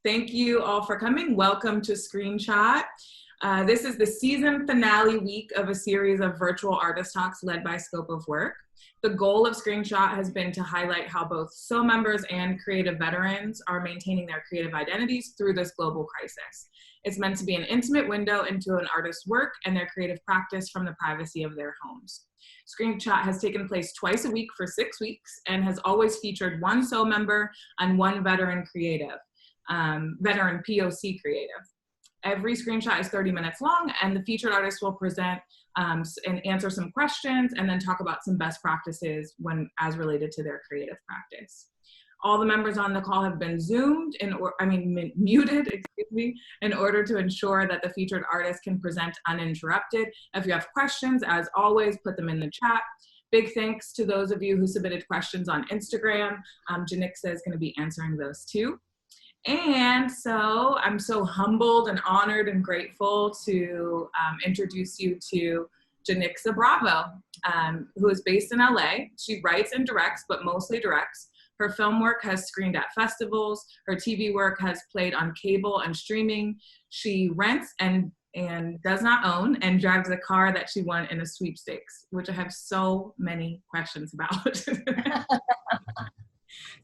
Thank you all for coming. Welcome to Screenshot. This is the season finale week of a series of virtual artist talks led by Scope of Work. The goal of Screenshot has been to highlight how both SOW members and creative veterans are maintaining their creative identities through this global crisis. It's meant to be an intimate window into an artist's work and their creative practice from the privacy of their homes. Screenshot has taken place twice a week for 6 weeks and has always featured one SOW member and one veteran creative, veteran POC creative. Every screenshot is 30 minutes long, and the featured artist will present and answer some questions and then talk about some best practices as related to their creative practice. All the members on the call have been muted, in order to ensure that the featured artist can present uninterrupted. If you have questions, as always, put them in the chat. Big thanks to those of you who submitted questions on Instagram. Janicza is going to be answering those too. And so I'm so humbled and honored and grateful to introduce you to Janicza Bravo, who is based in LA. She writes and directs, but mostly directs. Her film work has screened at festivals. Her TV work has played on cable and streaming. She rents and does not own and drives a car that she won in a sweepstakes, which I have so many questions about.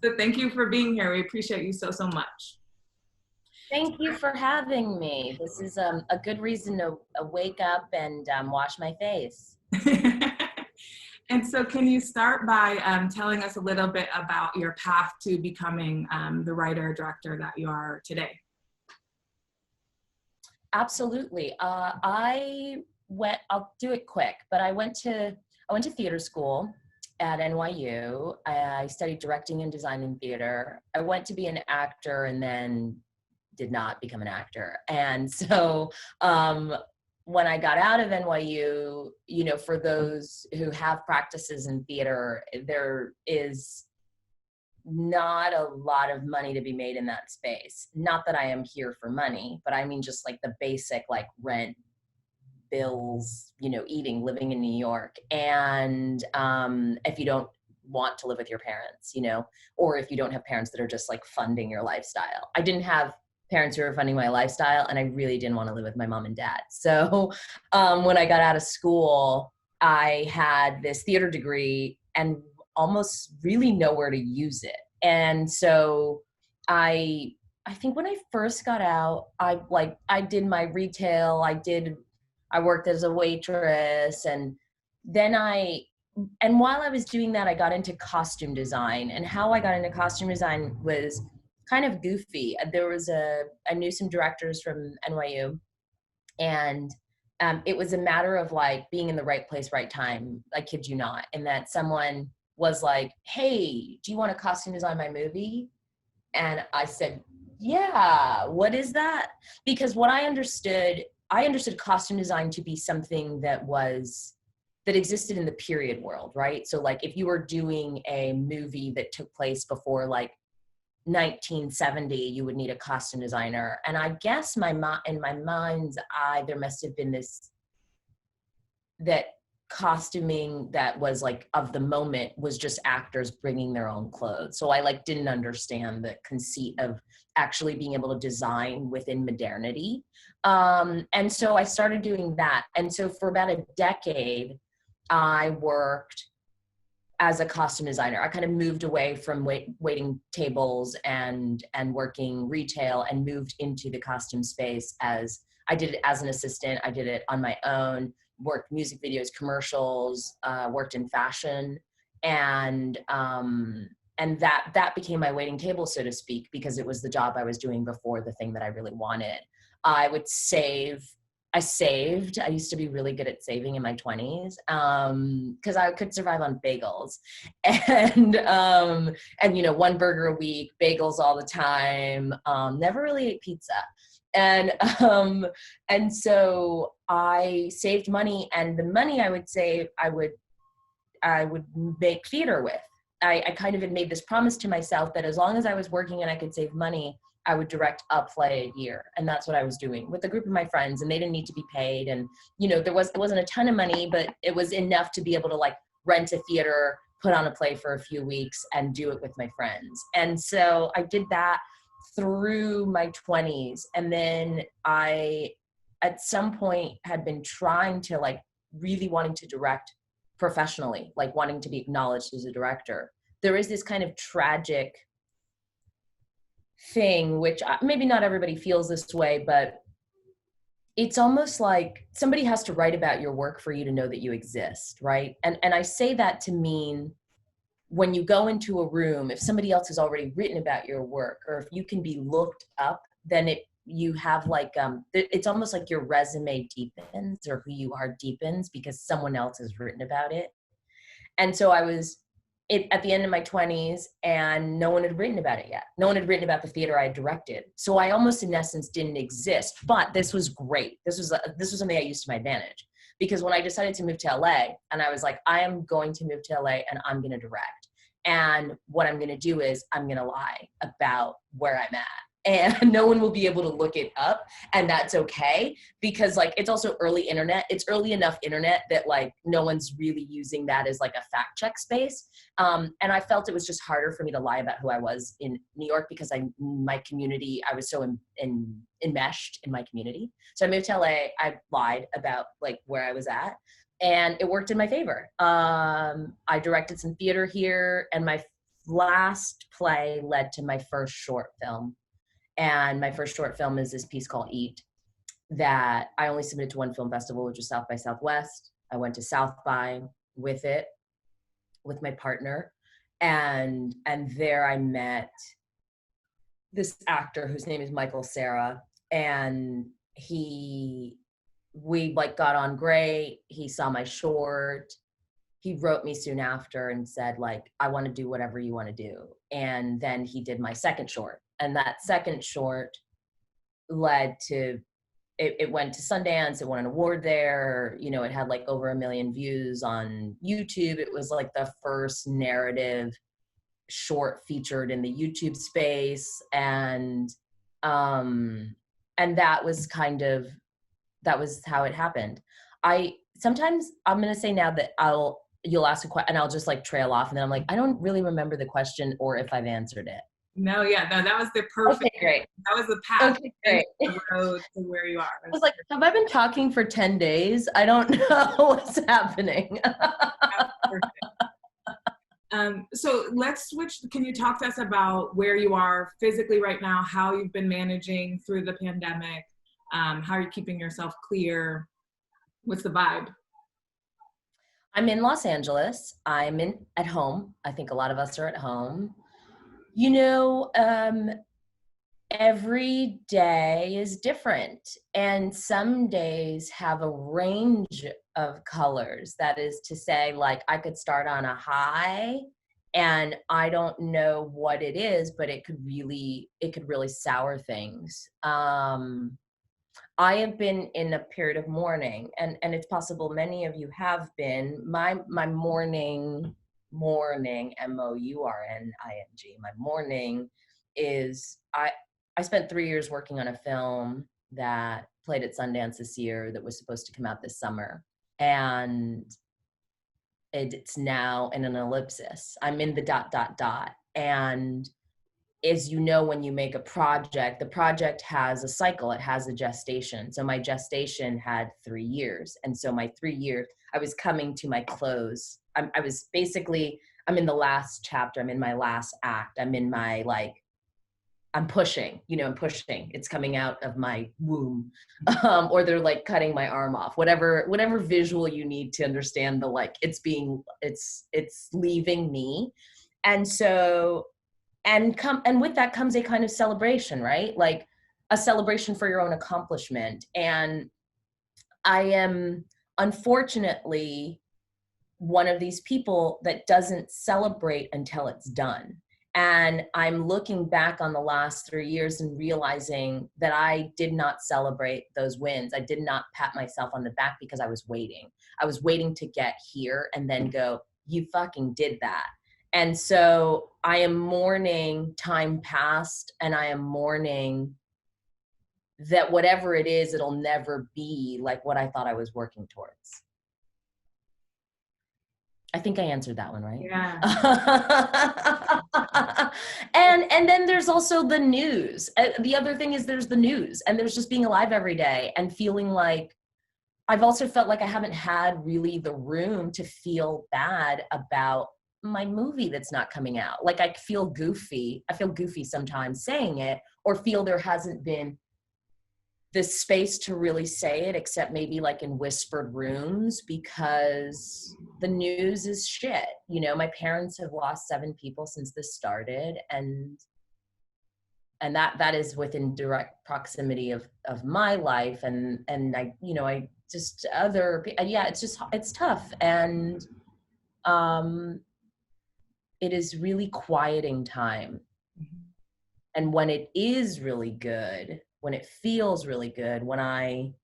So thank you for being here. We appreciate you so much. Thank you for having me. This is a good reason to wake up and wash my face. And so can you start by telling us a little bit about your path to becoming the writer-director that you are today? Absolutely. I'll do it quick, but I went to theater school at NYU. I studied directing and design in theater. I went to be an actor and then did not become an actor. And so when I got out of NYU, for those who have practices in theater, there is not a lot of money to be made in that space. Not that I am here for money, but I mean just like the basic like rent, bills, eating, living in New York. And if you don't want to live with your parents, or if you don't have parents that are just like funding your lifestyle. I didn't have parents who were funding my lifestyle, and I really didn't want to live with my mom and dad. So when I got out of school, I had this theater degree and almost really nowhere to use it. And so I think when I first got out, I did my retail, I worked as a waitress, and then while I was doing that, I got into costume design. And how I got into costume design was kind of goofy. I knew some directors from NYU, and it was a matter of like being in the right place, right time. I kid you not. And that someone was like, "Hey, do you want to costume design my movie?" And I said, "Yeah, what is that?" Because what I understood costume design to be something that existed in the period world, right? So like if you were doing a movie that took place before like 1970, you would need a costume designer. And I guess in my mind's eye, there must have been that costuming that was like of the moment was just actors bringing their own clothes. So I didn't understand the conceit of actually being able to design within modernity. And so I started doing that. And so for about a decade, I worked as a costume designer. I kind of moved away from waiting tables and working retail and moved into the costume space I did it as an assistant. I did it on my own, worked music videos, commercials, worked in fashion. And that became my waiting table, so to speak, because it was the job I was doing before the thing that I really wanted. I would save. I saved. I used to be really good at saving in my 20s because I could survive on bagels and one burger a week, bagels all the time. Never really ate pizza. And so I saved money, and the money I would save, I would make theater with. I kind of had made this promise to myself that as long as I was working and I could save money, I would direct a play a year. And that's what I was doing with a group of my friends, and they didn't need to be paid. And, it wasn't a ton of money, but it was enough to be able to rent a theater, put on a play for a few weeks and do it with my friends. And so I did that through my 20s. And then I, at some point, had been trying to like really wanting to direct professionally, like wanting to be acknowledged as a director. There is this kind of tragic thing, which maybe not everybody feels this way, but it's almost like somebody has to write about your work for you to know that you exist, right? And I say that to mean when you go into a room, if somebody else has already written about your work, or if you can be looked up, then you have like, it's almost like your resume deepens, or who you are deepens, because someone else has written about it. And so I was at the end of my 20s, and no one had written about it yet. No one had written about the theater I had directed. So I almost in essence didn't exist, but this was great. This was something I used to my advantage, because when I decided to move to LA, and I was like, I am going to move to LA and I'm going to direct. And what I'm going to do is I'm going to lie about where I'm at. And no one will be able to look it up, and that's okay, because like it's also early internet. It's early enough internet that like no one's really using that as like a fact check space. And I felt it was just harder for me to lie about who I was in New York, because my community, I was so enmeshed in my community. So I moved to LA. I lied about like where I was at, and it worked in my favor. I directed some theater here, and my last play led to my first short film. And my first short film is this piece called Eat, that I only submitted to one film festival, which was South by Southwest. I went to South by with it, with my partner. And there I met this actor whose name is Michael Cera. And we like got on great. He saw my short. He wrote me soon after and said like, I want to do whatever you want to do. And then he did my second short. And that second short led to, it went to Sundance, it won an award there, you know, it had like over 1 million views on YouTube. It was like the first narrative short featured in the YouTube space. And that was how it happened. Sometimes I'm going to say now that you'll ask a question and I'll just like trail off. And then I'm like, I don't really remember the question or if I've answered it. No, that was the perfect. Okay, great. That was the path. Okay, great. The road to where you are. I was like, have I been talking for 10 days? I don't know what's happening. So let's switch. Can you talk to us about where you are physically right now, how you've been managing through the pandemic, how you're keeping yourself clear? What's the vibe? I'm in Los Angeles. I'm at home. I think a lot of us are at home. You know, every day is different, and some days have a range of colors. That is to say, like I could start on a high and I don't know what it is, but it could really sour things. I have been in a period of mourning, and it's possible many of you have been. My mourning, M-O-U-R-N-I-N-G, my mourning is, I spent 3 years working on a film that played at Sundance this year that was supposed to come out this summer. And it's now in an ellipsis. I'm in the ... And as you know, when you make a project, the project has a cycle, it has a gestation. So my gestation had 3 years. And so my 3 years, I was coming to my close. I'm in the last chapter. I'm in my last act. I'm in my, like, I'm pushing. It's coming out of my womb. Or they're like cutting my arm off, whatever visual you need to understand the, like, it's leaving me. And so, and with that comes a kind of celebration, right? Like a celebration for your own accomplishment. And I am unfortunately one of these people that doesn't celebrate until it's done. And I'm looking back on the last 3 years and realizing that I did not celebrate those wins. I did not pat myself on the back because I was waiting. I was waiting to get here and then go, you fucking did that. And so I am mourning time past, and I am mourning that whatever it is, it'll never be like what I thought I was working towards. I think I answered that one, right? Yeah. And then there's also the news. The other thing is there's the news, and there's just being alive every day and feeling like, I've also felt like I haven't had really the room to feel bad about my movie that's not coming out. Like I feel goofy. I feel goofy sometimes saying it, or feel there hasn't been this space to really say it, except maybe like in whispered rooms, because the news is shit. You know, my parents have lost 7 people since this started, and that is within direct proximity of my life, and I, you know, I just yeah, it's tough, and it is really quieting time. And when it is really good, when it feels really good, when I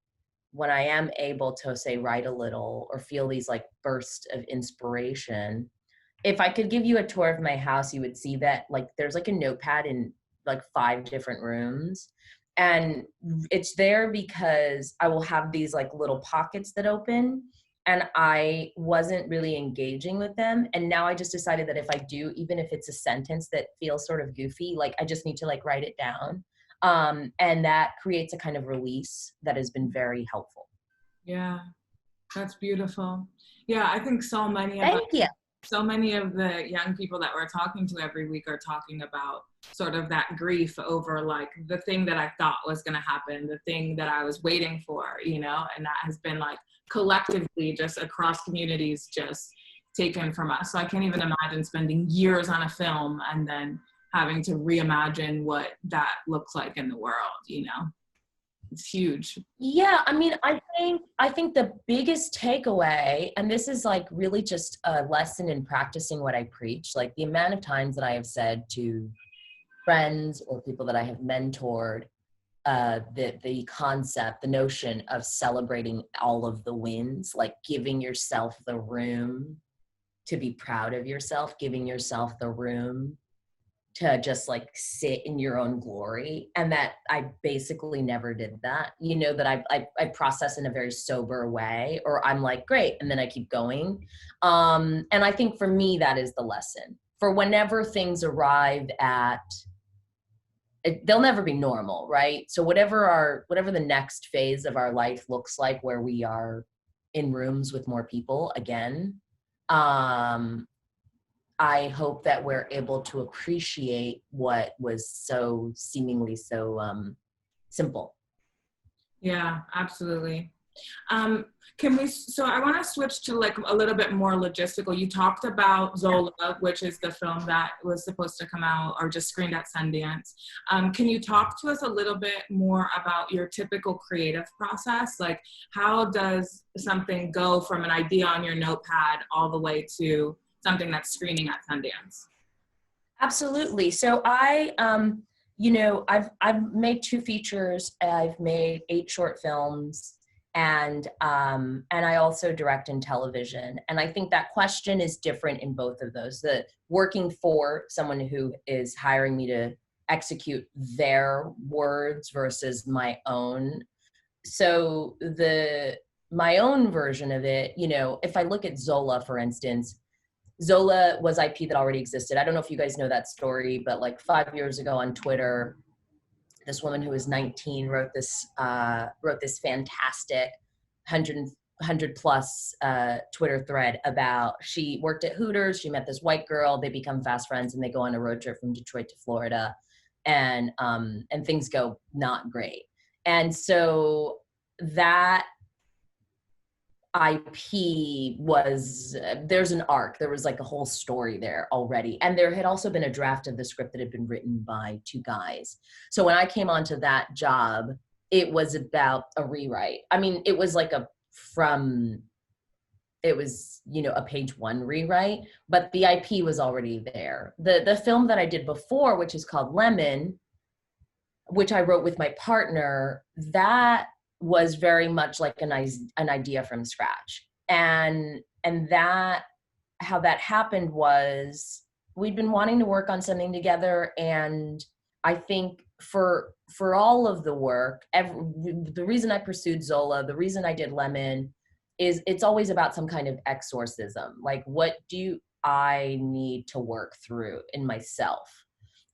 am able to say write a little or feel these like bursts of inspiration, if I could give you a tour of my house, you would see that like there's like a notepad in like 5 different rooms. And it's there because I will have these like little pockets that open, and I wasn't really engaging with them. And now I just decided that if I do, even if it's a sentence that feels sort of goofy, like I just need to like write it down. And that creates a kind of release that has been very helpful. Yeah, that's beautiful. Yeah, I think so many of Thank you. so many of the young people that we're talking to every week are talking about sort of that grief over like the thing that I thought was going to happen, the thing that I was waiting for, you know, and that has been like collectively just across communities just taken from us. So I can't even imagine spending years on a film and then having to reimagine what that looks like in the world, you know. It's huge. Yeah, I mean, I think the biggest takeaway, and this is like really just a lesson in practicing what I preach, like the amount of times that I have said to friends or people that I have mentored, the concept, the notion of celebrating all of the wins, like giving yourself the room to be proud of yourself, giving yourself the room to just like sit in your own glory. And that I basically never did that, you know, that I process in a very sober way, or I'm like, great. And then I keep going. And I think for me, that is the lesson for whenever things arrive at, they'll never be normal, right? So whatever the next phase of our life looks like, where we are in rooms with more people again, I hope that we're able to appreciate what was so seemingly so simple. Yeah, absolutely. So I want to switch to like a little bit more logistical. You talked about Zola, which is the film that was supposed to come out or just screened at Sundance. Can you talk to us a little bit more about your typical creative process? Like, how does something go from an idea on your notepad all the way to something that's screening at Sundance? Absolutely. So you know, I've made 2 features. I've made 8 short films, and I also direct in television. And I think that question is different in both of those. The working for someone who is hiring me to execute their words versus my own. So my own version of it, you know, if I look at Zola, for instance, Zola was IP that already existed. I don't know if you guys know that story, but like 5 years ago on Twitter, this woman who was 19 wrote this fantastic 100 plus Twitter thread about, she worked at Hooters, she met this white girl, they become fast friends, and they go on a road trip from Detroit to Florida, and things go not great. And so that IP was, there's an arc, there was like a whole story there already. And there had also been a draft of the script that had been written by 2 guys. So when I came onto that job, it was about a rewrite. I mean, it was like it was, you know, a page 1 rewrite, but the IP was already there. The film that I did before, which is called Lemon, which I wrote with my partner, that was very much like an idea from scratch. And that, how that happened was, we'd been wanting to work on something together. And I think for all of the work, the reason I pursued Zola, the reason I did Lemon, is it's always about some kind of exorcism. Like, what do I need to work through in myself?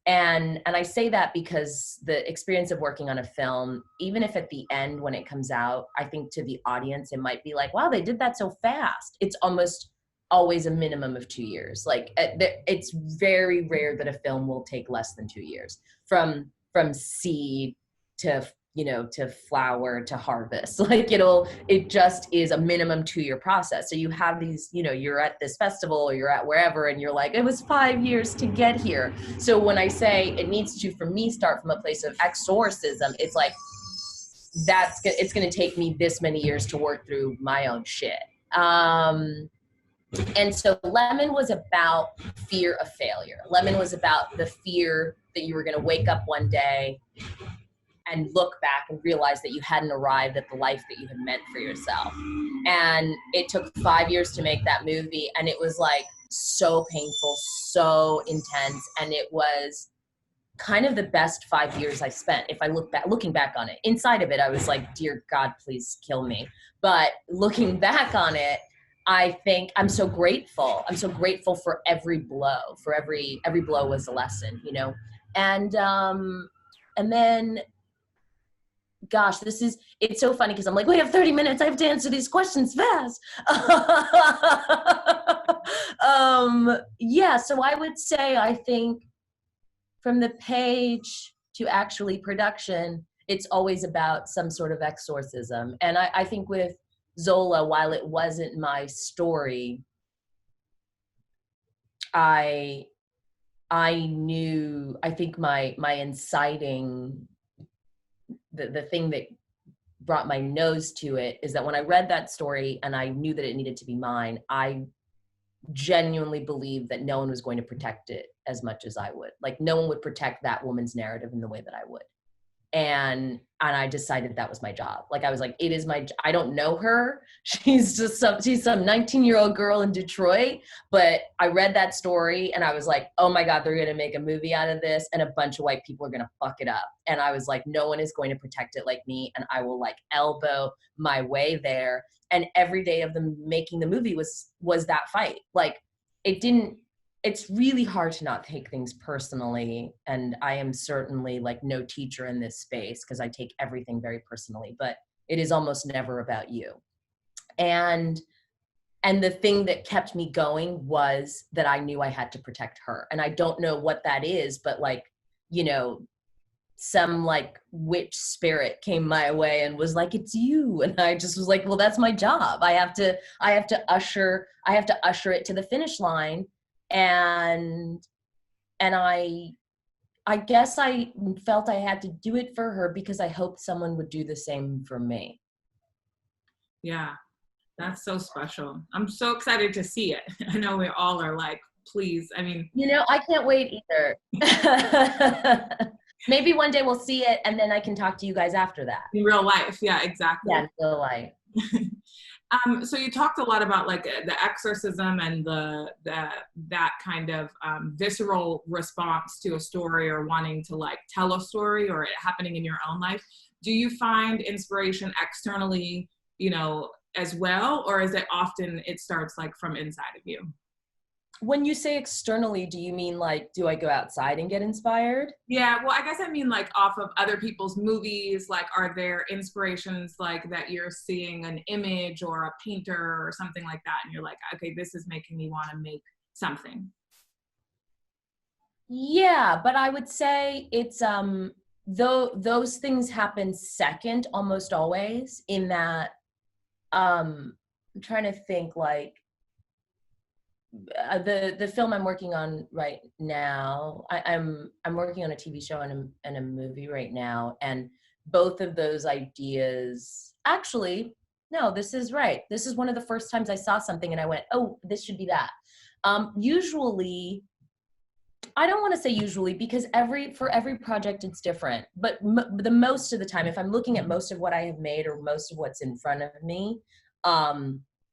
And I say that because the experience of working on a film, even if at the end when it comes out, I think to the audience, it might be like, wow, they did that so fast. It's almost always a minimum of 2 years. Like it's very rare that a film will take less than 2 years from seed to, you know, to flower to harvest. Like it just is a minimum 2-year process. So you have these, you know, you're at this festival or you're at wherever and you're like, it was 5 years to get here. So when I say it needs to, for me, start from a place of exorcism, it's like, it's going to take me this many years to work through my own shit. And so Lemon was about fear of failure. Lemon was about the fear that you were going to wake up one day and look back and realize that you hadn't arrived at the life that you had meant for yourself. And it took 5 years to make that movie. And it was like so painful, so intense. And it was kind of the best 5 years I spent. If I looking back on it, inside of it, I was like, dear God, please kill me. But looking back on it, I think I'm so grateful. I'm so grateful for every blow, for every blow was a lesson, you know? And then, gosh, it's so funny because I'm like, we have 30 minutes. I have to answer these questions fast. Yeah, so I would say, I think from the page to actually production, it's always about some sort of exorcism. And I think with Zola, while it wasn't my story, I think my inciting, the thing that brought my nose to it is that when I read that story and I knew that it needed to be mine, I genuinely believed that no one was going to protect it as much as I would. Like no one would protect that woman's narrative in the way that I would. And I decided that was my job. Like I was like, it is I don't know her. She's some 19-year-old girl in Detroit. But I read that story and I was like, oh my God, they're going to make a movie out of this. And a bunch of white people are going to fuck it up. And I was like, no one is going to protect it like me. And I will like elbow my way there. And every day of making the movie was that fight. Like it's really hard to not take things personally. And I am certainly like no teacher in this space because I take everything very personally, but it is almost never about you. And the thing that kept me going was that I knew I had to protect her. And I don't know what that is, but like, you know, some like witch spirit came my way and was like, it's you. And I just was like, well, that's my job. I have to usher it to the finish line. And I guess I felt I had to do it for her because I hoped someone would do the same for me. Yeah, that's so special. I'm so excited to see it. I know we all are like, please. I mean, you know, I can't wait either. Maybe one day we'll see it and then I can talk to you guys after that. In real life. Yeah, exactly. Yeah, in real life. So you talked a lot about like the exorcism and that kind of visceral response to a story or wanting to like tell a story or it happening in your own life. Do you find inspiration externally, you know, as well? Or is it often it starts like from inside of you? When you say externally, do you mean like, do I go outside and get inspired? Yeah, well, I guess I mean like off of other people's movies, like are there inspirations like that you're seeing an image or a painter or something like that and you're like, okay, this is making me want to make something? Yeah, but I would say it's though those things happen second almost always in that I'm trying to think like the film I'm working on right now, I'm working on a TV show and a movie right now, and both of those ideas, actually, no, this is right. This is one of the first times I saw something and I went, oh, this should be that. Usually, I don't want to say usually because for every project it's different, but the most of the time, if I'm looking at most of what I have made or most of what's in front of me,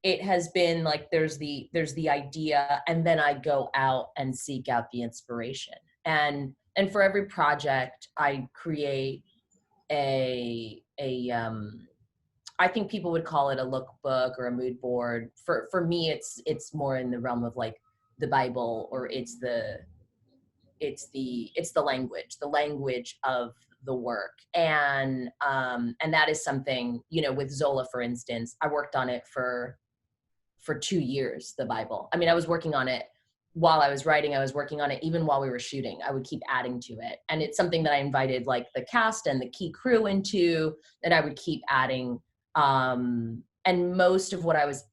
it has been like there's the idea and then I go out and seek out the inspiration. And for every project I create I think people would call it a lookbook or a mood board. For me it's more in the realm of like the Bible, or it's the the language of the work. And that is something, you know, with Zola, for instance, I worked on it for 2 years, the Bible. I mean, I was working on it while I was writing, I was working on it even while we were shooting. I would keep adding to it. And it's something that I invited like the cast and the key crew into, that I would keep adding. And most of what I was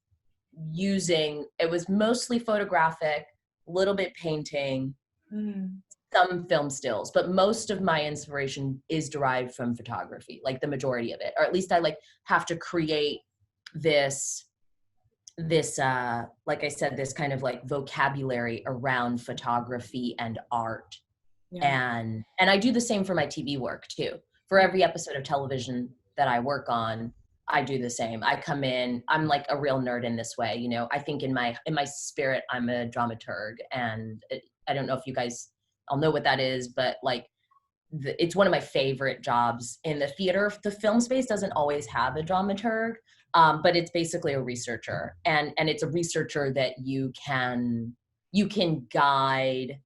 using, it was mostly photographic, a little bit painting, some film stills, but most of my inspiration is derived from photography, like the majority of it, or at least I like have to create this like I said, this kind of like vocabulary around photography and art. Yeah. And I do the same for my TV work too. For every episode of television that I work on, I do the same. I come in, I'm like a real nerd in this way, you know. I think in my spirit, I'm a dramaturg, and I don't know if you guys all know what that is, but like it's one of my favorite jobs in the theater. The film space doesn't always have a dramaturg, but it's basically a researcher, and it's a researcher that you can guide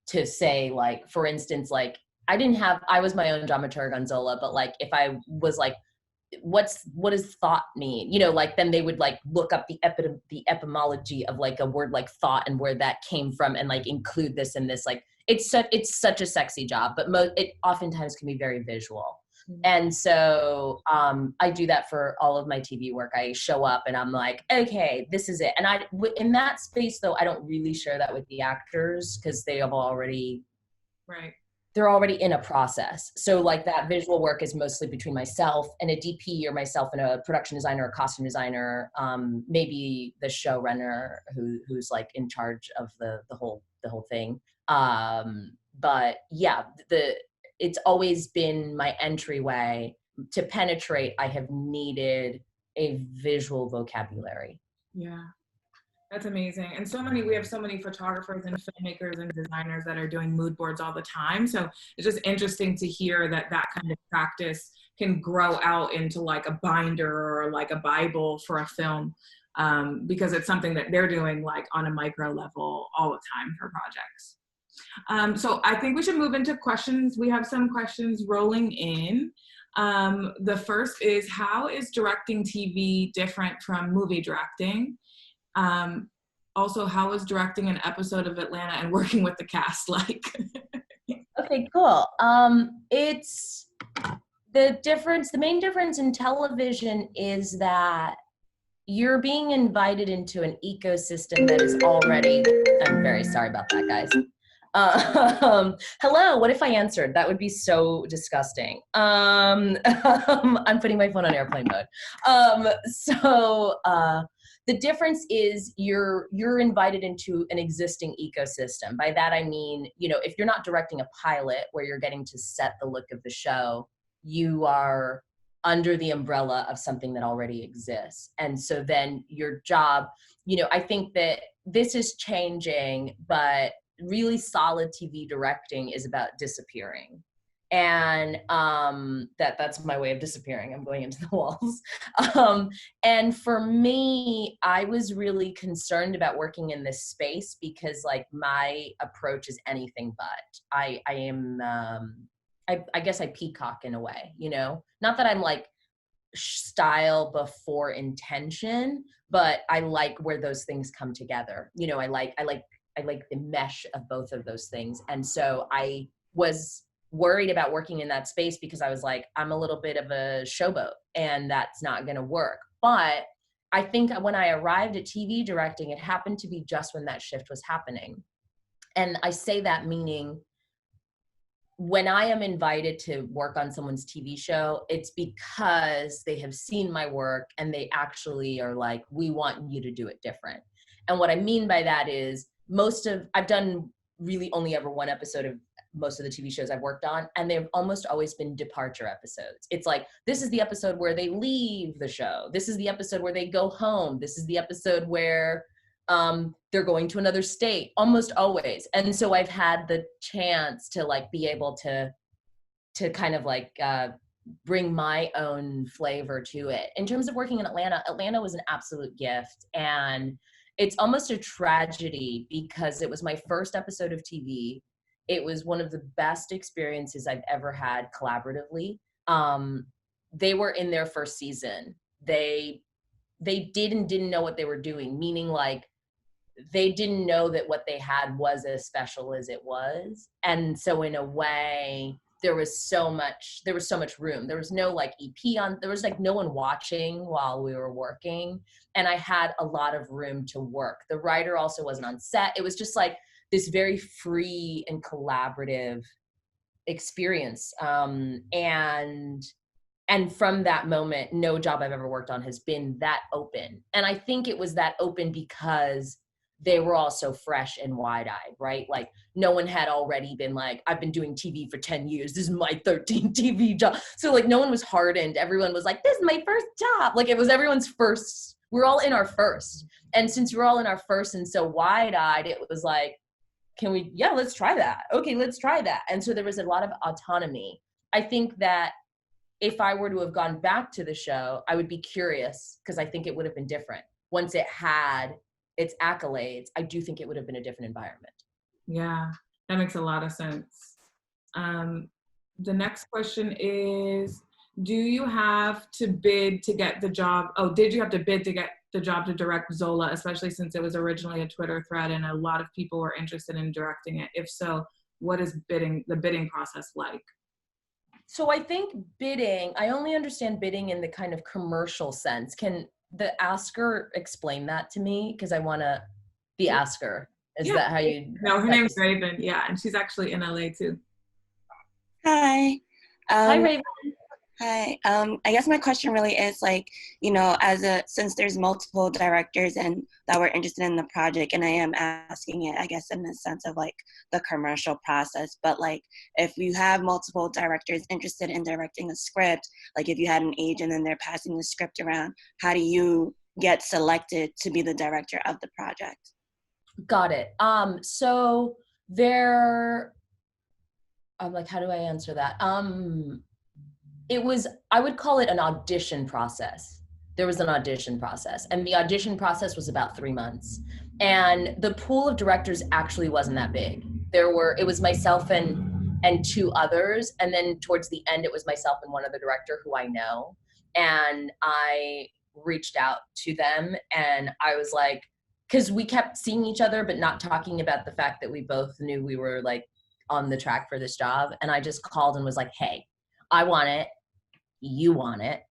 to say, like, for instance, like I was my own dramaturg on Zola, but like if I was like, what does thought mean? You know, like then they would like look up the etymology of like a word like thought and where that came from, and like include this and this. Like it's such a sexy job, but it oftentimes can be very visual. And so I do that for all of my TV work. I show up and I'm like, okay, this is it. And in that space though, I don't really share that with the actors because they have already, right. They're already in a process. So like that visual work is mostly between myself and a DP, or myself and a production designer or costume designer, maybe the showrunner who's like in charge of the whole thing. But yeah, it's always been my entryway to penetrate. I have needed a visual vocabulary. Yeah. That's amazing. And we have so many photographers and filmmakers and designers that are doing mood boards all the time. So it's just interesting to hear that kind of practice can grow out into like a binder or like a Bible for a film, because it's something that they're doing like on a micro level all the time for projects. So I think we should move into questions. We have some questions rolling in. The first is, how is directing TV different from movie directing? Also, how was directing an episode of Atlanta and working with the cast like? Okay, cool. It's the main difference in television is that you're being invited into an ecosystem that is already, I'm very sorry about that, guys. Hello, what if I answered? That would be so disgusting. I'm putting my phone on airplane mode. The difference is you're invited into an existing ecosystem. By that I mean, you know, if you're not directing a pilot where you're getting to set the look of the show, you are under the umbrella of something that already exists. And so then your job, you know, I think that this is changing, but really solid TV directing is about disappearing. And that's my way of disappearing. I'm going into the walls. And for me, I was really concerned about working in this space because like my approach is anything but. I guess I peacock in a way, you know, not that I'm like style before intention, but I like where those things come together. You know, I like the mesh of both of those things. And so I was worried about working in that space because I was like, I'm a little bit of a showboat and that's not going to work. But I think when I arrived at TV directing, it happened to be just when that shift was happening. And I say that meaning when I am invited to work on someone's TV show, it's because they have seen my work and they actually are like, we want you to do it different. And what I mean by that is I've done really only ever one episode of most of the TV shows I've worked on, and they've almost always been departure episodes. It's like, this is the episode where they leave the show. This is the episode where they go home. This is the episode where they're going to another state, almost always. And so I've had the chance to like be able to kind of like bring my own flavor to it. In terms of working in Atlanta was an absolute gift. And it's almost a tragedy because it was my first episode of TV. It was one of the best experiences I've ever had collaboratively. They were in their first season. They didn't know what they were doing, meaning like they didn't know that what they had was as special as it was. And so in a way, there was so much room. There was no like EP on, there was like no one watching while we were working. And I had a lot of room to work. The writer also wasn't on set. It was just like this very free and collaborative experience. And from that moment, no job I've ever worked on has been that open. And I think it was that open because they were all so fresh and wide-eyed, right? Like no one had already been like, I've been doing TV for 10 years. This is my 13th TV job. So like no one was hardened. Everyone was like, this is my first job. Like it was everyone's first. We're all in our first. And since we're all in our first and so wide-eyed, it was like, let's try that. Okay, let's try that. And so there was a lot of autonomy. I think that if I were to have gone back to the show, I would be curious because I think it would have been different. Once it had its accolades, I do think it would have been a different environment. Yeah, that makes a lot of sense. The next question is, do you have to bid to get the job? Oh, did you have to bid to get the job to direct Zola, especially since it was originally a Twitter thread and a lot of people were interested in directing it? If so, what is the bidding process like? So I think bidding, I only understand bidding in the kind of commercial sense. Can the asker explain that to me? Because I want to, the asker. Is that how you? No, her name's Raven. Yeah, and she's actually in LA too. Hi. Hi, Raven. Hi. I guess my question really is like, since there's multiple directors and that were interested in the project, and I am asking it, I guess, in the sense of like the commercial process, but like if you have multiple directors interested in directing a script, like if you had an agent and they're passing the script around, how do you get selected to be the director of the project? Got it. So there, I'm like, how do I answer that? I would call it an audition process. There was an audition process, and the audition process was about 3 months. And the pool of directors actually wasn't that big. It was myself and 2 others. And then towards the end, it was myself and one other director who I know. And I reached out to them and I was like, because we kept seeing each other, but not talking about the fact that we both knew we were like on the track for this job. And I just called and was like, hey, I want it. You want it.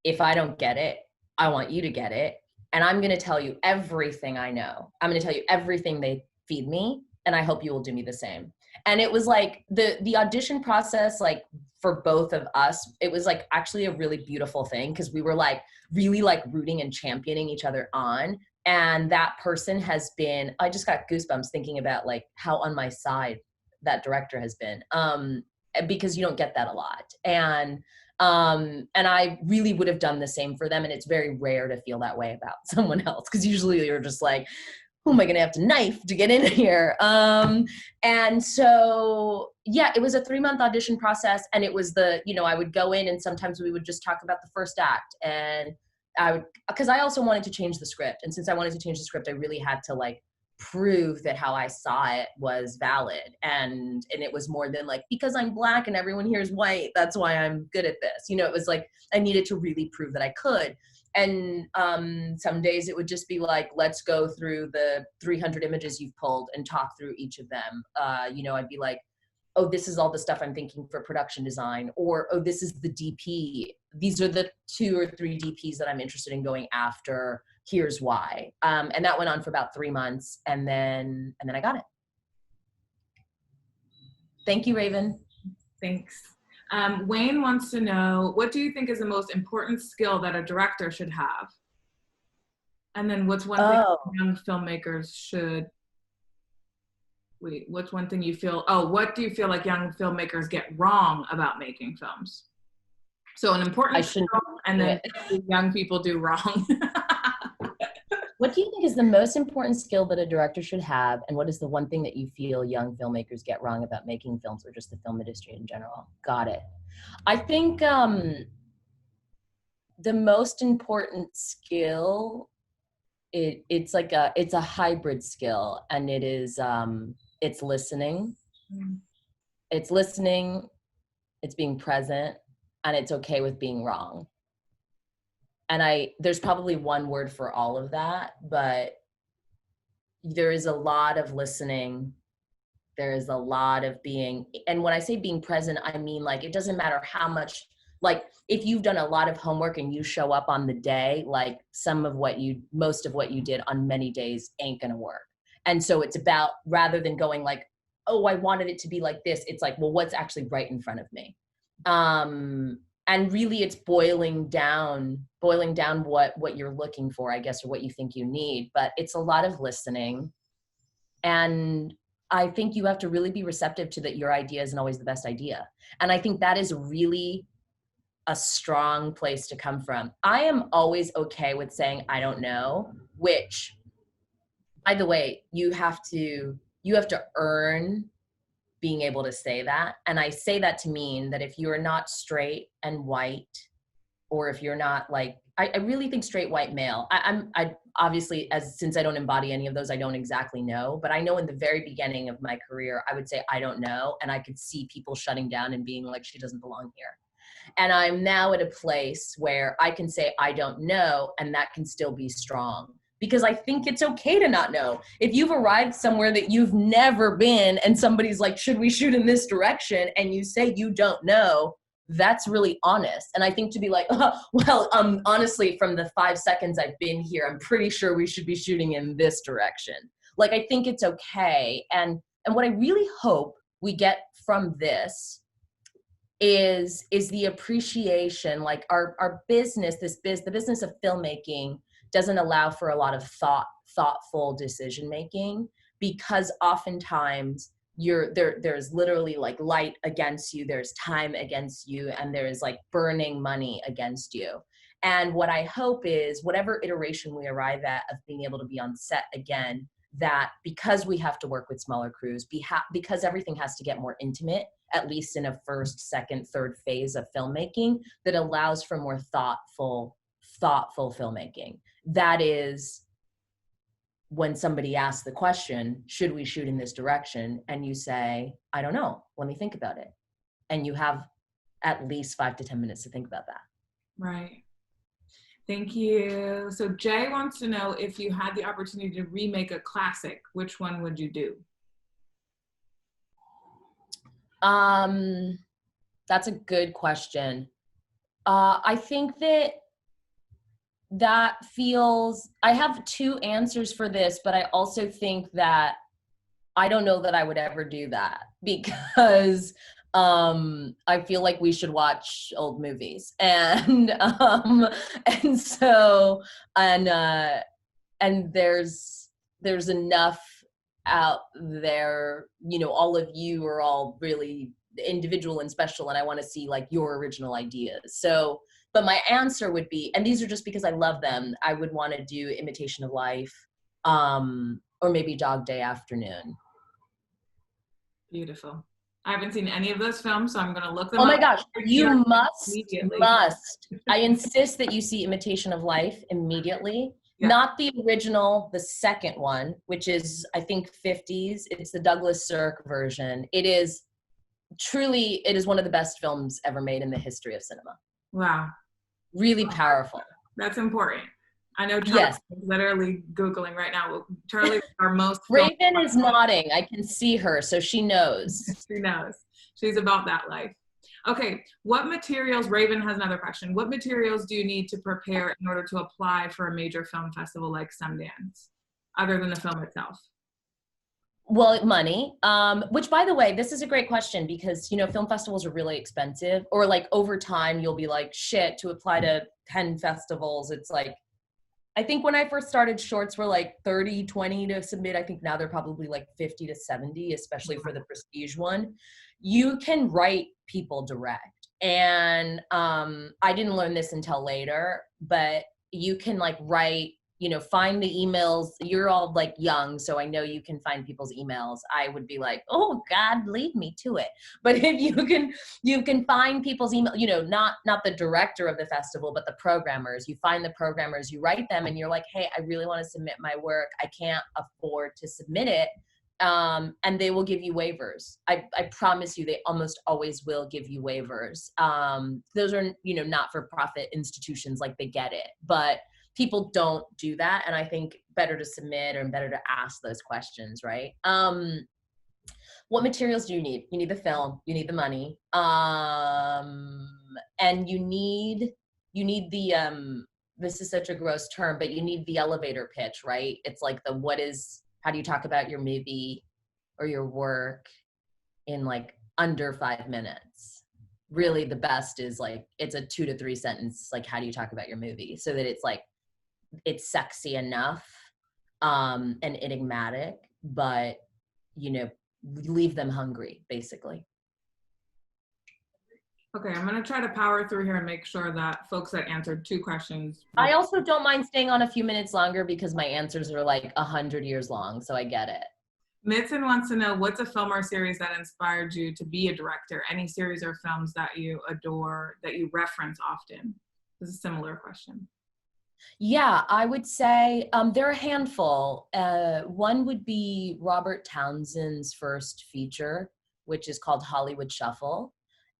If I don't get it, I want you to get it. And I'm going to tell you everything I know. I'm going to tell you everything they feed me. And I hope you will do me the same. And it was like the audition process, like for both of us, it was like actually a really beautiful thing because we were like really like rooting and championing each other on. And that person has been, I just got goosebumps thinking about like how on my side that director has been, because you don't get that a lot. And I really would have done the same for them. And it's very rare to feel that way about someone else. Cause usually you're just like, who am I going to have to knife to get in here? And so, yeah, it was a 3-month audition process. And it was I would go in and sometimes we would just talk about the first act, and because I also wanted to change the script. And since I wanted to change the script, I really had to like prove that how I saw it was valid. And it was more than like, because I'm Black and everyone here is white, that's why I'm good at this. It was like, I needed to really prove that I could. And some days it would just be like, let's go through the 300 images you've pulled and talk through each of them. I'd be like, oh, this is all the stuff I'm thinking for production design, or, oh, this is the DP. These are the 2 or 3 DPs that I'm interested in going after. Here's why. And that went on for about 3 months. And then I got it. Thank you, Raven. Thanks. Wayne wants to know, what do you think is the most important skill that a director should have? And then what's one thing young filmmakers should, what's one thing you feel, what do you feel like young filmmakers get wrong about making films? So an important skill, and then young people do wrong. What do you think is the most important skill that a director should have? And what is the one thing that you feel young filmmakers get wrong about making films, or just the film industry in general? Got it. I think the most important skill, it's a hybrid skill, and it is, it's listening. Mm. It's listening, it's being present, and it's okay with being wrong. And there's probably one word for all of that, but there is a lot of listening. There is a lot of being, and when I say being present, I mean, like, it doesn't matter how much, like, if you've done a lot of homework and you show up on the day, like, most of what you did on many days ain't gonna work. And so it's about, rather than going like, oh, I wanted it to be like this, it's like, well, what's actually right in front of me? And really it's boiling down what you're looking for, I guess, or what you think you need. But it's a lot of listening. And I think you have to really be receptive to that your idea isn't always the best idea. And I think that is really a strong place to come from. I am always okay with saying, I don't know, which, by the way, you have to earn being able to say that. And I say that to mean that if you're not straight and white, or if you're not like, I really think straight white male, I obviously, since I don't embody any of those, I don't exactly know, but I know in the very beginning of my career, I would say, I don't know. And I could see people shutting down and being like, she doesn't belong here. And I'm now at a place where I can say, I don't know, and that can still be strong. Because I think it's okay to not know. If you've arrived somewhere that you've never been and somebody's like, should we shoot in this direction? And you say you don't know, that's really honest. And I think to be like, oh, well, honestly, from the 5 seconds I've been here, I'm pretty sure we should be shooting in this direction. Like, I think it's okay. And what I really hope we get from this is the appreciation, like our business, the business of filmmaking doesn't allow for a lot of thoughtful decision making, because oftentimes there's literally like light against you, there's time against you, and there's like burning money against you. And what I hope is whatever iteration we arrive at of being able to be on set again, that because we have to work with smaller crews, because everything has to get more intimate, at least in a first, second, third phase of filmmaking, that allows for more thoughtful filmmaking. That is, when somebody asks the question, should we shoot in this direction? And you say, I don't know, let me think about it. And you have at least 5 to 10 minutes to think about that. Right. Thank you. So Jay wants to know, if you had the opportunity to remake a classic, which one would you do? That's a good question. I think that feels, I have 2 answers for this, but I also think that I don't know that I would ever do that, because I feel like we should watch old movies, and so there's enough out there, you know, all of you are all really individual and special, and I want to see like your original ideas. So, but my answer would be, and these are just because I love them, I would want to do Imitation of Life, or maybe Dog Day Afternoon. Beautiful. I haven't seen any of those films, so I'm going to look them up. Oh up. my gosh, you must. I insist that you see Imitation of Life immediately. Yeah. Not the original, the second one, which is, I think, 50s. It's the Douglas Sirk version. It is one of the best films ever made in the history of cinema. Wow. Really powerful. That's important. I know Charlie is literally Googling right now. Charlie, our most... Raven is nodding. I can see her, so she knows. She knows. She's about that life. Okay, what materials, Raven has another question. What materials do you need to prepare in order to apply for a major film festival like Sundance, other than the film itself? Well, money, which, by the way, this is a great question, because, you know, film festivals are really expensive, or like over time you'll be like, shit, to apply to 10 festivals, it's like, I think when I first started, shorts were like 30, 20 to submit. I think now they're probably like 50 to 70, especially for the prestige one. You can write people direct. And I didn't learn this until later, but you can like write, you know, find the emails. You're all like young, so I know you can find people's emails. I would be like, oh God, lead me to it. But if you can find people's email, you know, not the director of the festival, but the programmers. You find the programmers, you write them, and you're like, hey, I really want to submit my work. I can't afford to submit it. And they will give you waivers. I promise you, they almost always will give you waivers. Those are, not-for-profit institutions, like, they get it, but people don't do that. And I think better to submit or better to ask those questions, right? What materials do you need? You need the film, you need the money, and you need the, this is such a gross term, but you need the elevator pitch, right? It's like how do you talk about your movie or your work in like under 5 minutes? Really, the best is like, it's a 2 to 3 sentence, like, how do you talk about your movie? So that it's like, it's sexy enough, and enigmatic, but, leave them hungry, basically. Okay, I'm gonna try to power through here and make sure that folks that answered 2 questions. I also don't mind staying on a few minutes longer because my answers are like 100 years long, so I get it. Mitson wants to know, what's a film or series that inspired you to be a director? Any series or films that you adore, that you reference often? This is a similar question. Yeah, I would say there are a handful. One would be Robert Townsend's first feature, which is called Hollywood Shuffle.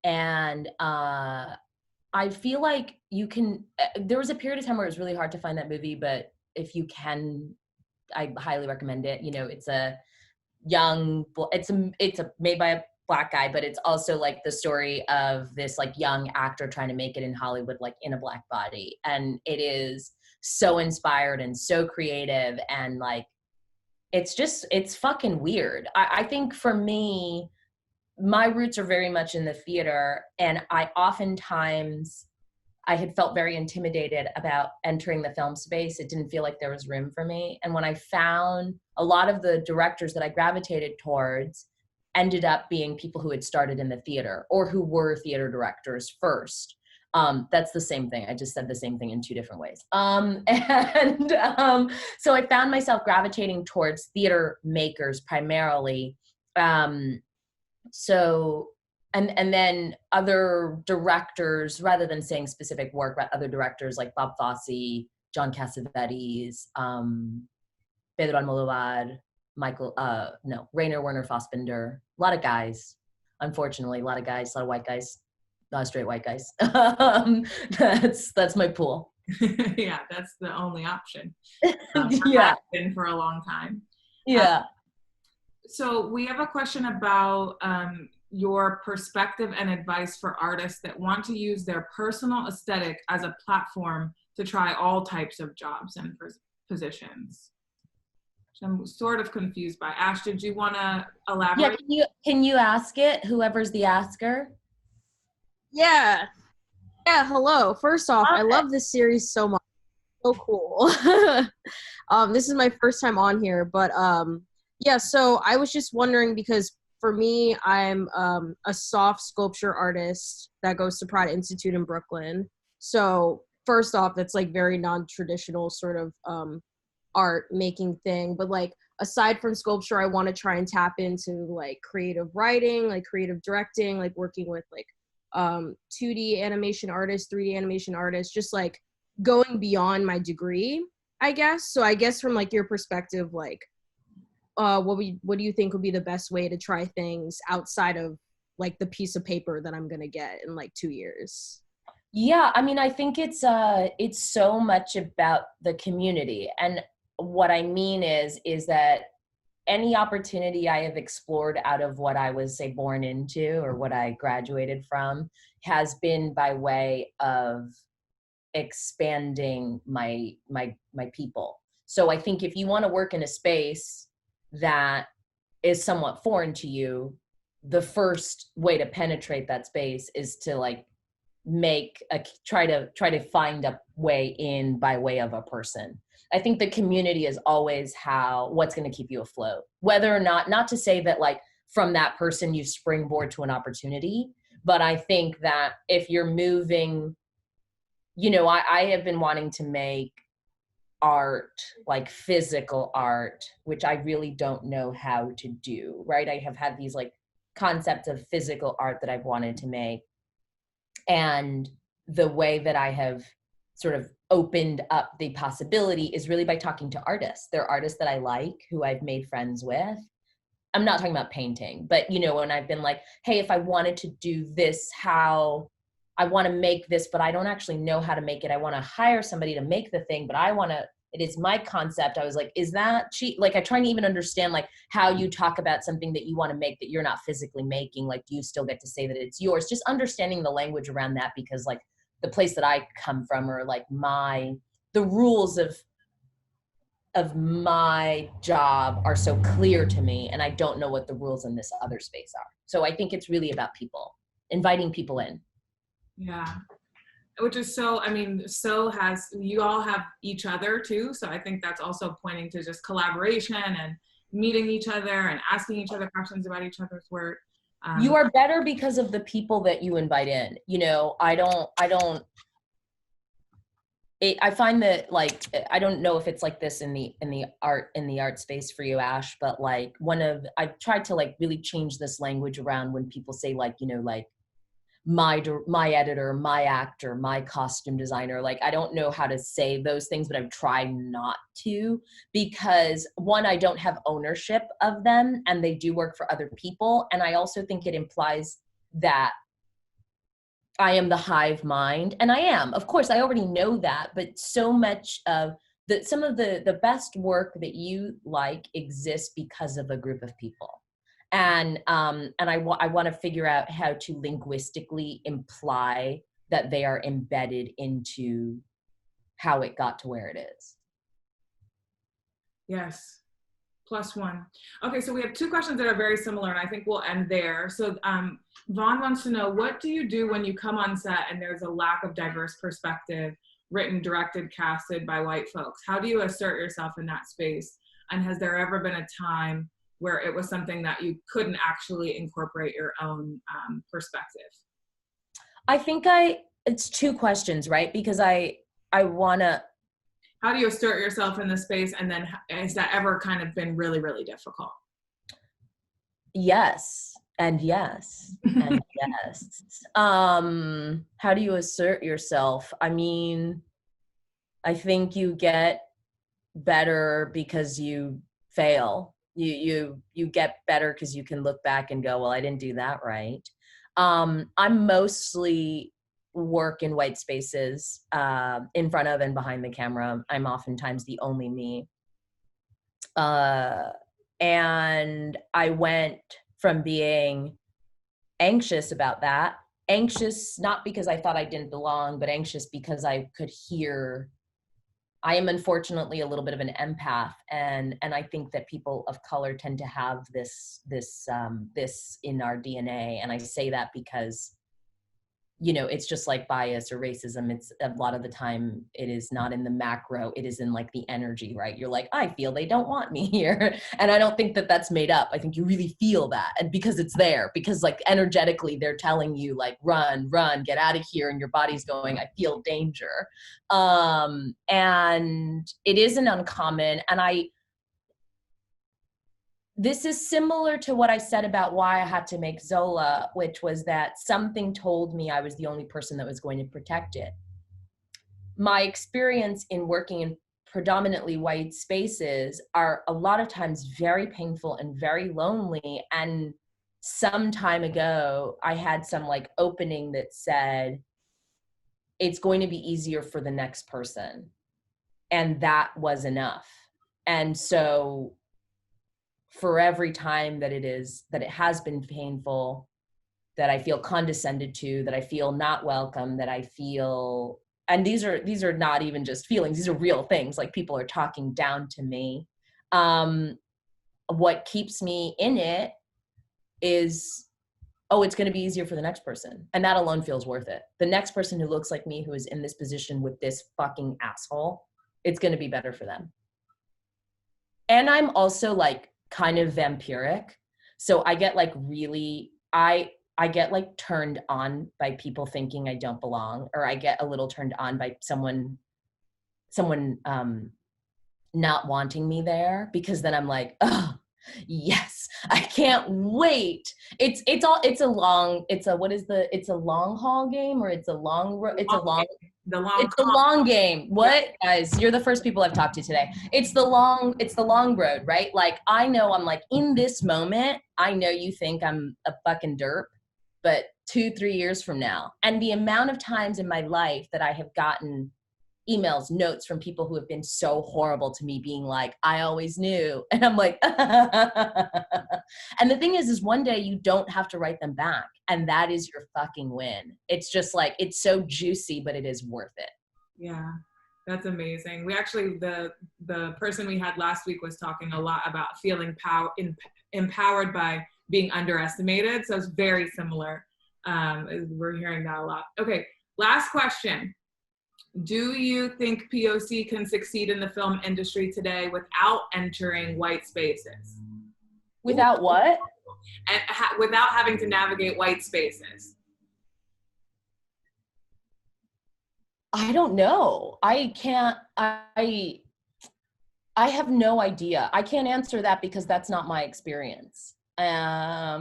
And I feel like you can, there was a period of time where it was really hard to find that movie, but if you can, I highly recommend it. It's a young, it's made by a Black guy, but it's also like the story of this like young actor trying to make it in Hollywood, like in a Black body. And it is so inspired and so creative. And like, it's fucking weird. I think for me, my roots are very much in the theater, and I had felt very intimidated about entering the film space. It didn't feel like there was room for me. And when I found a lot of the directors that I gravitated towards ended up being people who had started in the theater or who were theater directors first. That's the same thing. I just said the same thing in 2 different ways. So I found myself gravitating towards theater makers primarily. And then other directors, rather than saying specific work, but other directors like Bob Fosse, John Cassavetes, Pedro Almodovar, Rainer Werner Fassbinder, a lot of guys, unfortunately, a lot of white guys, straight white guys. That's my pool. Yeah, that's the only option. Yeah. Been for a long time. Yeah. So we have a question about your perspective and advice for artists that want to use their personal aesthetic as a platform to try all types of jobs and positions. Which I'm sort of confused by. Ash, did you want to elaborate? Yeah, can you ask it, whoever's the asker? Yeah, hello. First off, I love this series so much. So cool. This is my first time on here, but yeah, so I was just wondering, because for me, I'm a soft sculpture artist that goes to Prada Institute in Brooklyn. So first off, that's like very non-traditional sort of art making thing. But like, aside from sculpture, I want to try and tap into like creative writing, like creative directing, like working with like 2D animation artists, 3D animation artists, just like going beyond my degree, I guess. So I guess from like your perspective, like what do you think would be the best way to try things outside of like the piece of paper that I'm gonna get in like 2 years? Yeah, I mean, I think it's so much about the community. And what I mean is that any opportunity I have explored out of what I was, say, born into or what I graduated from has been by way of expanding my people. So I think if you want to work in a space that is somewhat foreign to you, the first way to penetrate that space is to like try to find a way in by way of a person. I think the community is always what's going to keep you afloat, whether or not to say that like from that person you springboard to an opportunity, but I think that if you're moving, I have been wanting to make art, like physical art, which I really don't know how to do, right? I have had these like concepts of physical art that I've wanted to make. And the way that I have sort of opened up the possibility is really by talking to artists. They're artists that I like, who I've made friends with. I'm not talking about painting, but you know, when I've been like, hey, if I wanted to do this, how I want to make this, but I don't actually know how to make it. I want to hire somebody to make the thing, but it is my concept. I was like, is that cheap? Like, I try and even understand like how you talk about something that you want to make that you're not physically making. Like, do you still get to say that it's yours? Just understanding the language around that, because like the place that I come from, or like the rules of my job are so clear to me, and I don't know what the rules in this other space are. So I think it's really about people, inviting people in. Yeah. Which is so, I mean, you all have each other too. So I think that's also pointing to just collaboration and meeting each other and asking each other questions about each other's work. You are better because of the people that you invite in. You know, I find that like, I don't know if it's like this in the art space for you, Ash, but like I've tried to like really change this language around when people say like, you know, like my editor, my actor, my costume designer. Like, I don't know how to say those things, but I've tried not to, because one, I don't have ownership of them and they do work for other people. And I also think it implies that I am the hive mind, and I am, of course, I already know that, but so much of some of the best work that you like exists because of a group of people. And I want to figure out how to linguistically imply that they are embedded into how it got to where it is. Yes. +1. Okay, so we have 2 questions that are very similar, and I think we'll end there. So Vaughn wants to know, what do you do when you come on set and there's a lack of diverse perspective, written, directed, casted by white folks? How do you assert yourself in that space? And has there ever been a time where it was something that you couldn't actually incorporate your own perspective? I think it's 2 questions, right? Because I want to, how do you assert yourself in the space? And then has that ever kind of been really, really difficult? Yes. And yes. And yes. How do you assert yourself? I mean, I think you get better because you fail. You get better because you can look back and go, well, I didn't do that right. I'm mostly work in white spaces, in front of and behind the camera. I'm oftentimes the only me. And I went from being anxious about that, anxious not because I thought I didn't belong, but anxious because I could hear. I am unfortunately a little bit of an empath, and I think that people of color tend to have this in our DNA. And I say that because, you know, it's just like bias or racism. It's a lot of the time it is not in the macro, it is in like the energy, right? You're like, I feel they don't want me here. And I don't think that that's made up. I think you really feel that. And because it's there, because like energetically they're telling you like, run, get out of here. And your body's going, I feel danger. And it isn't uncommon. And this is similar to what I said about why I had to make Zola, which was that something told me I was the only person that was going to protect it. My experience in working in predominantly white spaces are a lot of times very painful and very lonely. And some time ago, I had some like opening that said, it's going to be easier for the next person. And that was enough. And so for every time that it has been painful, that I feel condescended to, that I feel not welcome, that I feel, and these are not even just feelings, these are real things, like people are talking down to me. What keeps me in it is, oh, it's going to be easier for the next person. And that alone feels worth it. The next person who looks like me, who is in this position with this fucking asshole, it's going to be better for them. And I'm also like kind of vampiric. So I get like really, I get like turned on by people thinking I don't belong, or I get a little turned on by someone not wanting me there, because then I'm like, oh, yes, I can't wait. It's a long haul game, or it's a long the long It's the long game. What, guys? You're the first people I've talked to today. It's the long road, right? Like, I know I'm like, in this moment, I know you think I'm a fucking derp, but 2-3 years from now, and the amount of times in my life that I have gotten emails, notes from people who have been so horrible to me, being like, I always knew. And I'm like, and the thing is one day you don't have to write them back. And that is your fucking win. It's just like, it's so juicy, but it is worth it. Yeah, that's amazing. We actually, the person we had last week was talking a lot about feeling empowered by being underestimated. So it's very similar. We're hearing that a lot. Okay, last question. Do you think POC can succeed in the film industry today without entering white spaces? Without what? And without having to navigate white spaces? I don't know. I have no idea. I can't answer that because that's not my experience. I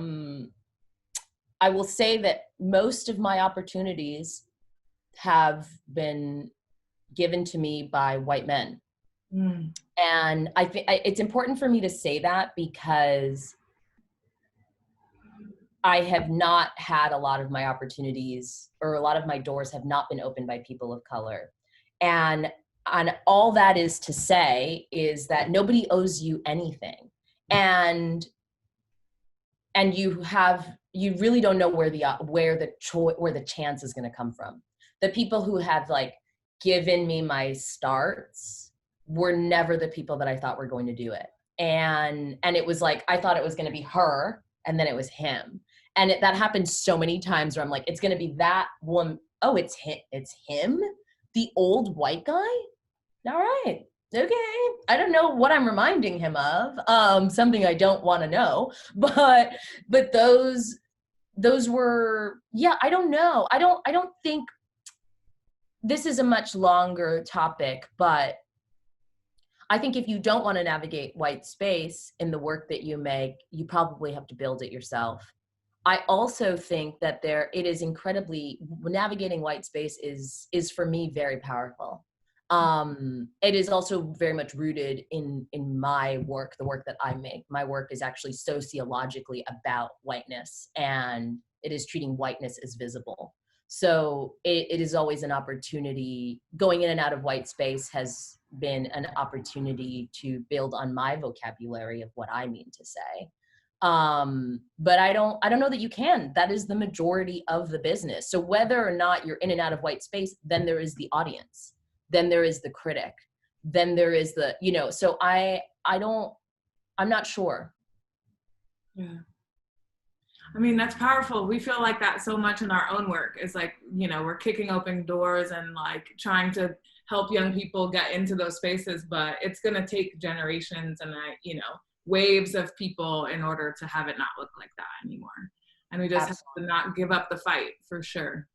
will say that most of my opportunities have been given to me by white men. And I think it's important for me to say that because I have not had a lot of my opportunities, or a lot of my doors have not been opened by people of color. And all that is to say is that nobody owes you anything. And you really don't know where the chance is going to come from. The people who have like given me my starts were never the people that I thought were going to do it. And it was like, I thought it was going to be her, and then it was him. And that happened so many times where I'm like, it's going to be that woman. Oh, it's him, the old white guy. All right. Okay. I don't know what I'm reminding him of. Something I don't want to know, but those were, yeah, I don't know. I don't think this is a much longer topic, but I think if you don't want to navigate white space in the work that you make, you probably have to build it yourself. I also think that it is incredibly, navigating white space is for me very powerful. It is also very much rooted in my work, the work that I make. My work is actually sociologically about whiteness, and it is treating whiteness as visible. So it is always an opportunity. Going in and out of white space has been an opportunity to build on my vocabulary of what I mean to say. But I don't know that you can. That is the majority of the business. So whether or not you're in and out of white space, then there is the audience, then there is the critic, then there is the, so I'm not sure. Yeah. I mean, that's powerful. We feel like that so much in our own work. It's like, we're kicking open doors and like trying to help young people get into those spaces, but it's going to take generations and, waves of people in order to have it not look like that anymore. And we just have to not give up the fight, for sure.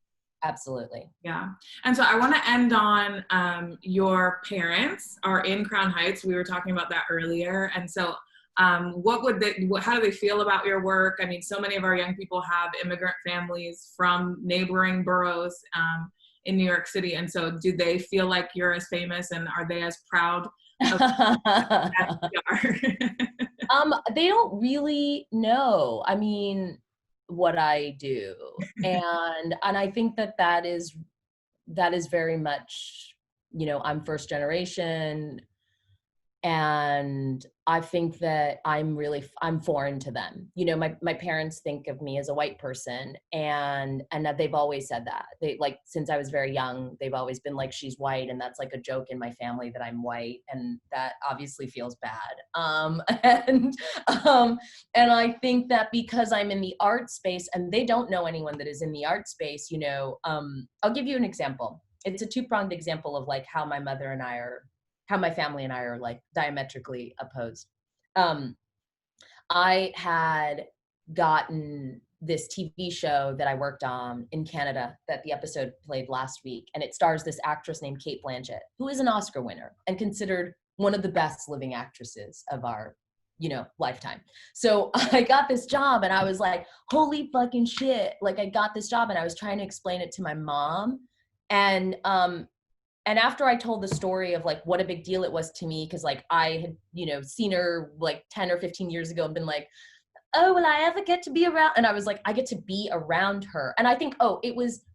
Absolutely. Yeah. And so I want to end on your parents are in Crown Heights. We were talking about that earlier. And so how do they feel about your work? I mean, so many of our young people have immigrant families from neighboring boroughs in New York City. And so do they feel like you're as famous, and are they as proud of as you are? They don't really know, I mean, what I do. And I think that is very much, I'm first generation, and I think that I'm foreign to them. My parents think of me as a white person, and that they've always said that. They, like, since I was very young, they've always been like, she's white, and that's like a joke in my family that I'm white, and that obviously feels bad. And I think that because I'm in the art space, and they don't know anyone that is in the art space, I'll give you an example. It's a two-pronged example of like how my family and I are like diametrically opposed. I had gotten this TV show that I worked on in Canada that the episode played last week, and it stars this actress named Cate Blanchett, who is an Oscar winner and considered one of the best living actresses of our, lifetime. So I got this job, and I was like, holy fucking shit. Like, I got this job, and I was trying to explain it to my mom, And after I told the story of like what a big deal it was to me, because like I had, you know, seen her like 10 or 15 years ago and been like, oh, will I ever get to be around? And I was like, I get to be around her. And I think,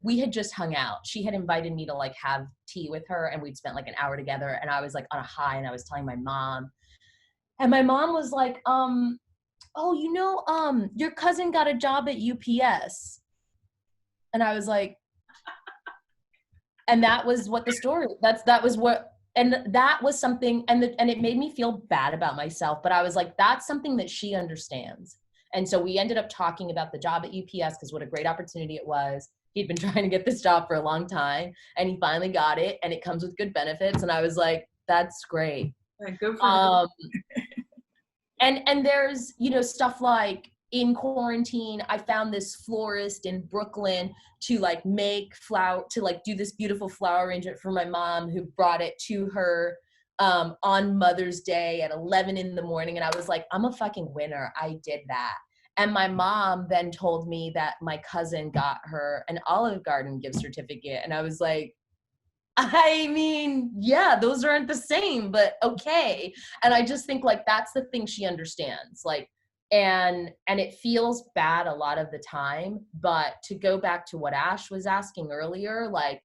we had just hung out. She had invited me to like have tea with her, and we'd spent like an hour together, and I was like on a high, and I was telling my mom, and my mom was like, oh, you know, your cousin got a job at UPS. And I was like, and that was what the story, that was what, and that was something, and it made me feel bad about myself, but I was like, that's something that she understands. And so we ended up talking about the job at UPS, because what a great opportunity it was. He'd been trying to get this job for a long time, and he finally got it, and it comes with good benefits. And I was like, that's great. Good for and there's, you know, stuff like in quarantine, I found this florist in Brooklyn to like do this beautiful flower arrangement for my mom, who brought it to her on Mother's Day at 11 in the morning. And I was like, I'm a fucking winner. I did that. And my mom then told me that my cousin got her an Olive Garden gift certificate. And I was like, I mean, yeah, those aren't the same, but okay. And I just think like, that's the thing she understands. Like, and it feels bad a lot of the time, but to go back to what Ash was asking earlier, like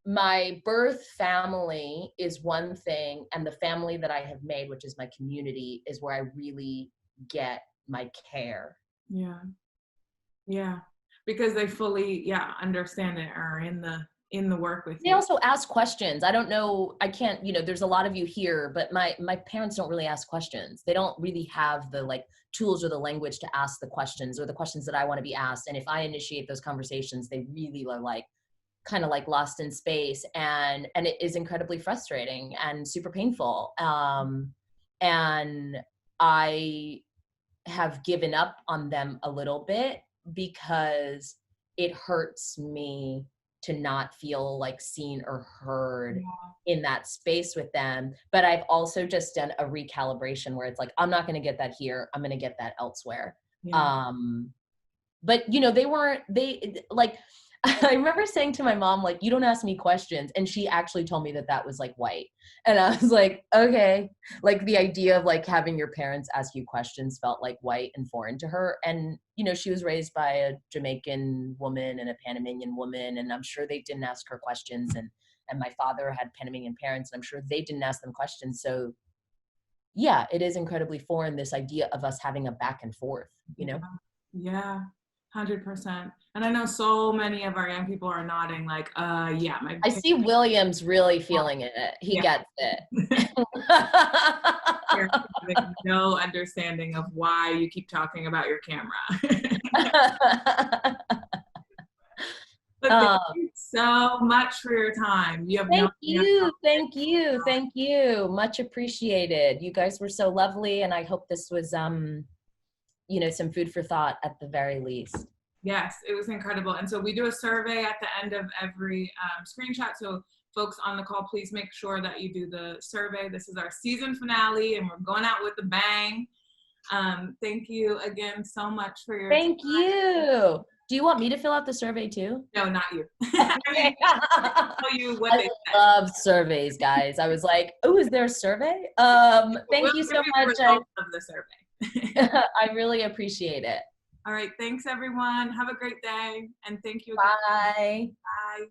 my birth family is one thing, and the family that I have made, which is my community, is where I really get my care. Yeah, because they fully understand it, or in the work with they you. Also ask questions. I don't know, I can't, you know, there's a lot of you here, but my parents don't really ask questions. They don't really have the like tools or the language to ask the questions, or the questions that I want to be asked. And if I initiate those conversations, they really are like kind of like lost in space, and it is incredibly frustrating and super painful. And I have given up on them a little bit, because it hurts me to not feel like seen or heard in that space with them. But I've also just done a recalibration where it's like, I'm not going to get that here. I'm going to get that elsewhere. But you know, they like, I remember saying to my mom, like, you don't ask me questions. And she actually told me that was like white. And I was like, okay. Like the idea of like having your parents ask you questions felt like white and foreign to her. And, you know, she was raised by a Jamaican woman and a Panamanian woman. And I'm sure they didn't ask her questions. And my father had Panamanian parents, and I'm sure they didn't ask them questions. So yeah, it is incredibly foreign, this idea of us having a back and forth, you know? Yeah. 100%. And I know so many of our young people are nodding like, yeah. I see William's really feeling it. He gets it. Having no understanding of why you keep talking about your camera. But thank you so much for your time. Thank you. Much appreciated. You guys were so lovely, and I hope this was you know, some food for thought at the very least. Yes, it was incredible. And so we do a survey at the end of every screenshot. So folks on the call, please make sure that you do the survey. This is our season finale, and we're going out with a bang. Thank you again so much for your Thank you. Do you want me to fill out the survey too? No, not you. I'll tell you what they said. I love surveys, guys. I was like, oh, is there a survey? Thank you so much. Of the survey. I really appreciate it. All right. Thanks, everyone. Have a great day. And thank you. Bye. Bye.